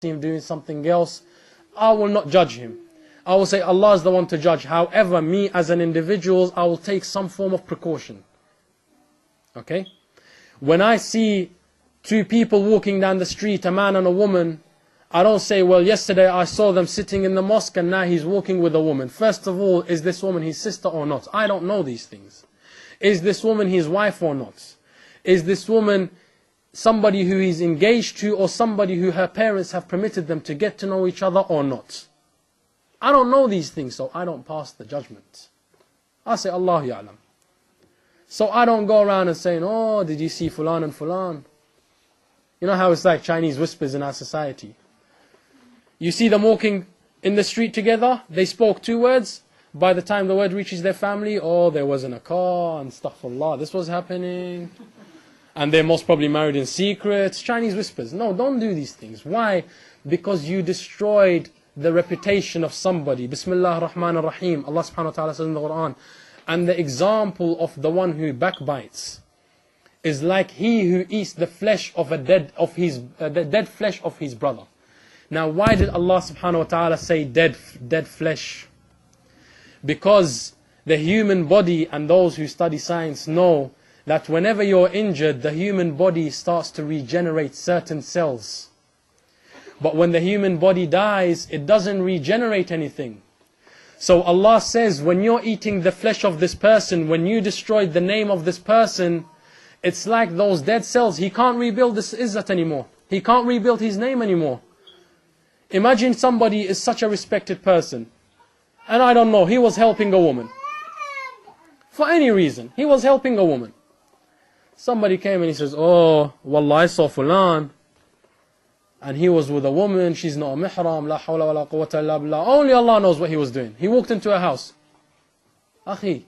see him doing something else, I will not judge him. I will say Allah is the one to judge. However, me as an individual, I will take some form of precaution. Okay? When I see two people walking down the street, a man and a woman, I don't say, well, yesterday I saw them sitting in the mosque and now he's walking with a woman. First of all, is this woman his sister or not? I don't know these things. Is this woman his wife or not? Is this woman somebody who he's engaged to, or somebody who her parents have permitted them to get to know each other or not? I don't know these things, so I don't pass the judgment. I say, Allahu Ya'lam. So I don't go around and saying, oh, did you see Fulan and Fulan? You know how it's like Chinese whispers in our society. You see them walking in the street together, they spoke 2 words. By the time the word reaches their family, oh, there wasn't a car, and astaghfirullah, this was happening. And they're most probably married in secret. Chinese whispers. No, don't do these things. Why? Because you destroyed the reputation of somebody. Bismillah ar-Rahman ar-Rahim. Allah subhanahu wa ta'ala says in the Quran. And the example of the one who backbites is like he who eats the flesh of the dead flesh of his brother. Now, why did Allah subhanahu wa ta'ala say dead flesh? Because the human body, and those who study science know that whenever you're injured, the human body starts to regenerate certain cells. But when the human body dies, it doesn't regenerate anything. So Allah says, when you're eating the flesh of this person, when you destroyed the name of this person, it's like those dead cells. He can't rebuild this izzat anymore. He can't rebuild his name anymore. Imagine somebody is such a respected person, and I don't know, he was helping a woman. For any reason, he was helping a woman. Somebody came and he says, oh, wallah, I saw Fulan, and he was with a woman, she's not a mihram, la hawla wa la quwwata illa billah. Only Allah knows what he was doing. He walked into a house. Akhi,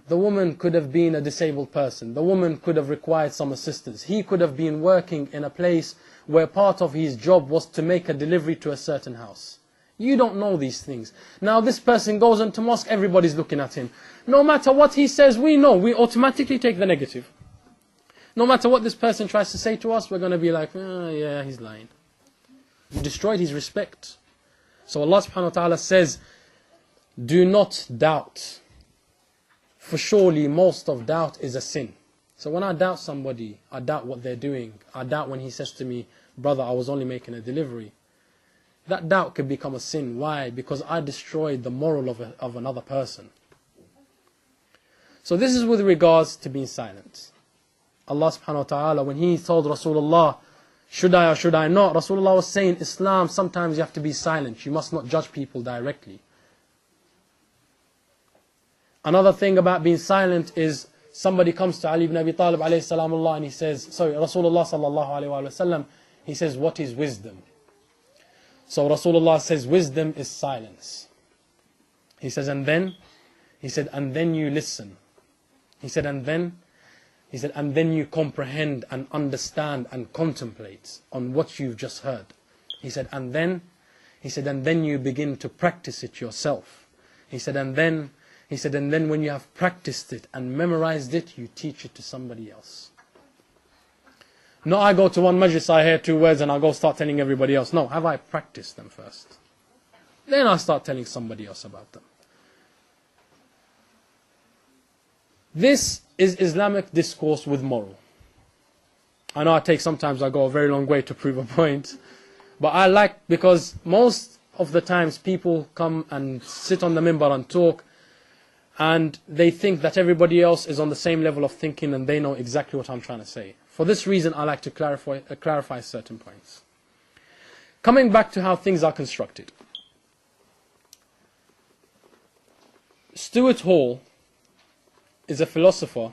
the woman could have been a disabled person. The woman could have required some assistance. He could have been working in a place where part of his job was to make a delivery to a certain house. You don't know these things. Now this person goes into mosque, everybody's looking at him. No matter what he says, we know. We automatically take the negative. No matter what this person tries to say to us, we're going to be like, oh, yeah, he's lying. You destroyed his respect. So Allah subhanahu wa ta'ala says, do not doubt. For surely most of doubt is a sin. So when I doubt somebody, I doubt what they're doing. I doubt when he says to me, brother, I was only making a delivery. That doubt could become a sin. Why? Because I destroyed the moral of another person. So this is with regards to being silent. Allah subhanahu wa ta'ala, when he told Rasulullah, should I or should I not? Rasulullah was saying, Islam, sometimes you have to be silent. You must not judge people directly. Another thing about being silent is, somebody comes to Ali ibn Abi Talib alayhi salamullah and he says, sorry, Rasulullah sallallahu alayhi wa sallam, he says, what is wisdom? So Rasulullah says, wisdom is silence. He says, and then? He said, and then you listen. He said, and then? He said, and then you comprehend and understand and contemplate on what you've just heard. He said, and then? He said, and then you begin to practice it yourself. He said, and then? He said, and then when you have practiced it and memorized it, you teach it to somebody else. No, I go to one majlis, I hear 2 words and I go start telling everybody else. No, have I practiced them first? Then I start telling somebody else about them. This is Islamic discourse with moral. I know sometimes I go a very long way to prove a point. But I like, because most of the times people come and sit on the minbar and talk, and they think that everybody else is on the same level of thinking and they know exactly what I'm trying to say. For this reason, I like to clarify certain points. Coming back to how things are constructed. Stuart Hall is a philosopher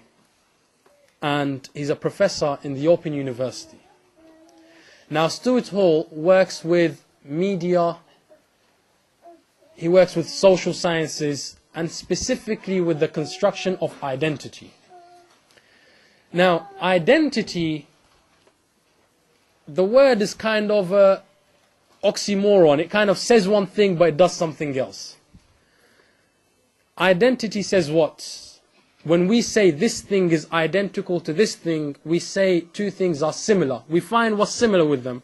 and he's a professor in the Open University. Now Stuart Hall works with media, he works with social sciences, and specifically with the construction of identity. Now, identity, the word is kind of a oxymoron. It kind of says one thing, but it does something else. Identity says what? When we say this thing is identical to this thing, we say 2 things are similar. We find what's similar with them.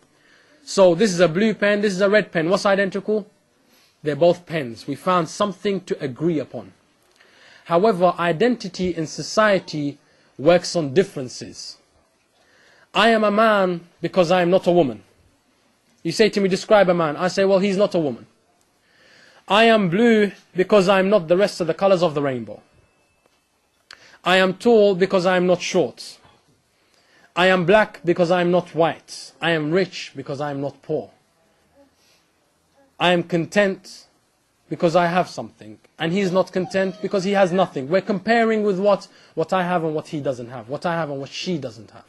So this is a blue pen, this is a red pen. What's identical? They're both pens. We found something to agree upon. However, identity in society works on differences. I am a man because I am not a woman. You say to me, describe a man. I say, well, he's not a woman. I am blue because I am not the rest of the colors of the rainbow. I am tall because I am not short. I am black because I am not white. I am rich because I am not poor. I am content because I have something. And he is not content because he has nothing. We're comparing with what I have and what he doesn't have. What I have and what she doesn't have.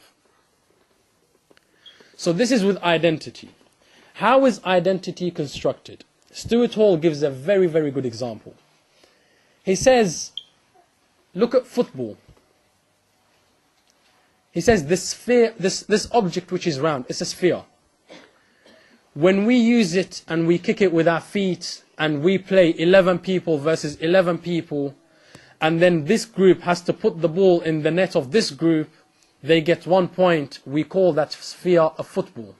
So this is with identity. How is identity constructed? Stuart Hall gives a very, very good example. He says, look at football. He says this sphere, this object which is round, it's a sphere. When we use it and we kick it with our feet and we play 11 people versus 11 people, and then this group has to put the ball in the net of this group, they get 1 point. We call that sphere a football.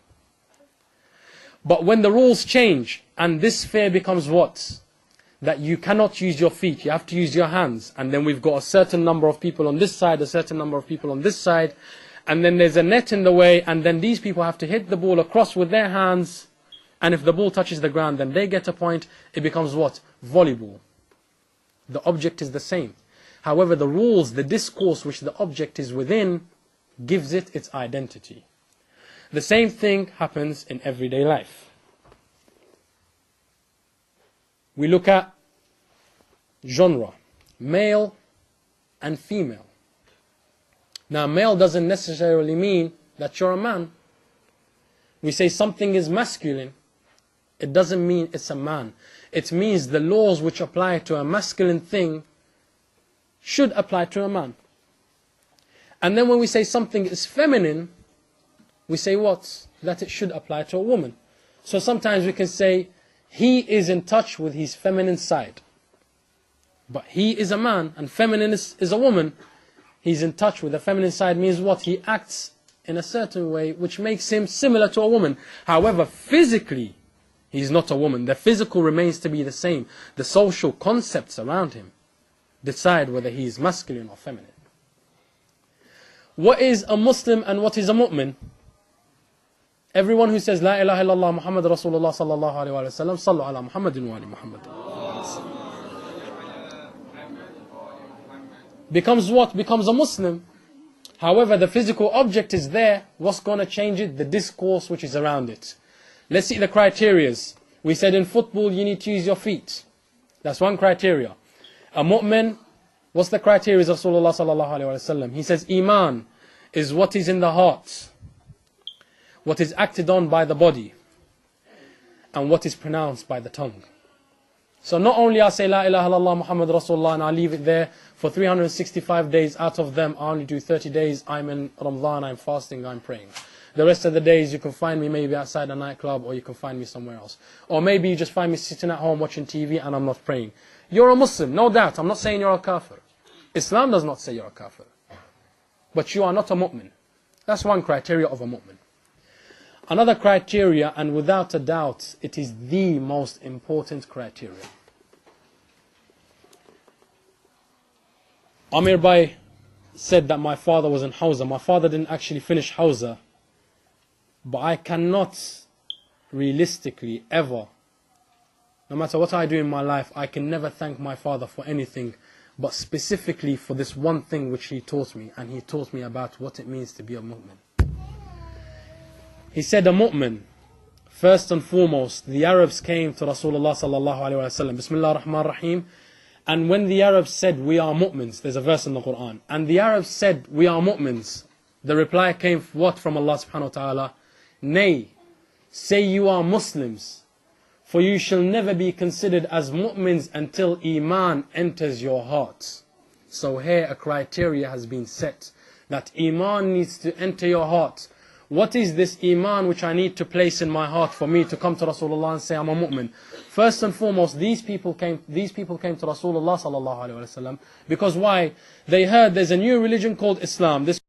But when the rules change and this sphere becomes what? That you cannot use your feet, you have to use your hands. And then we've got a certain number of people on this side, a certain number of people on this side. And then there's a net in the way, and then these people have to hit the ball across with their hands. And if the ball touches the ground, then they get a point. It becomes what? Volleyball. The object is the same. However, the rules, the discourse which the object is within, gives it its identity. The same thing happens in everyday life. We look at genre, male and female. Now, male doesn't necessarily mean that you're a man. We say something is masculine. It doesn't mean it's a man. It means the laws which apply to a masculine thing should apply to a man. And then when we say something is feminine, we say what? That it should apply to a woman. So sometimes we can say, he is in touch with his feminine side. But he is a man, and feminine is a woman. He's in touch with the feminine side means what? He acts in a certain way which makes him similar to a woman. However, physically, he's not a woman. The physical remains to be the same. The social concepts around him decide whether he is masculine or feminine. What is a Muslim and what is a mu'min? Everyone who says La ilaha illallah Muhammad Rasulullah sallallahu alayhi wa sallam, sallu ala Muhammadin wa ali Muhammad, becomes what? Becomes a Muslim. However, the physical object is there. What's going to change it? The discourse which is around it. Let's see the criterias. We said in football you need to use your feet. That's one criteria. A mu'min, what's the criteria of Rasulullah sallallahu alayhi wa sallam? He says Iman is what is in the heart, what is acted on by the body, and what is pronounced by the tongue. So not only I say La ilaha illallah Muhammad Rasulullah and I leave it there for 365 days, out of them I only do 30 days, I'm in Ramadan, I'm fasting, I'm praying. The rest of the days you can find me maybe outside a nightclub, or you can find me somewhere else. Or maybe you just find me sitting at home watching TV and I'm not praying. You're a Muslim, no doubt. I'm not saying you're a kafir. Islam does not say you're a kafir. But you are not a mu'min. That's one criteria of a mu'min. Another criteria, and without a doubt, it is the most important criteria. Amir Bhai said that my father was in Hawza. My father didn't actually finish Hawza. But I cannot realistically ever, no matter what I do in my life, I can never thank my father for anything, but specifically for this one thing which he taught me. And he taught me about what it means to be a mu'min. He said a mu'min, first and foremost, the Arabs came to Rasulullah sallallahu alayhi wa sallam, Bismillah ar-Rahman ar-Rahim. And when the Arabs said, we are mu'mins, there's a verse in the Quran, and the Arabs said, we are mu'mins, the reply came what from Allah subhanahu wa ta'ala? Nay, say you are Muslims, for you shall never be considered as mu'mins until Iman enters your hearts. So here a criteria has been set, that Iman needs to enter your heart. What is this Iman which I need to place in my heart for me to come to Rasulullah and say I'm a mu'min? First and foremost, these people came to Rasulullah sallallahu alaihi wasallam because why? They heard there's a new religion called Islam. This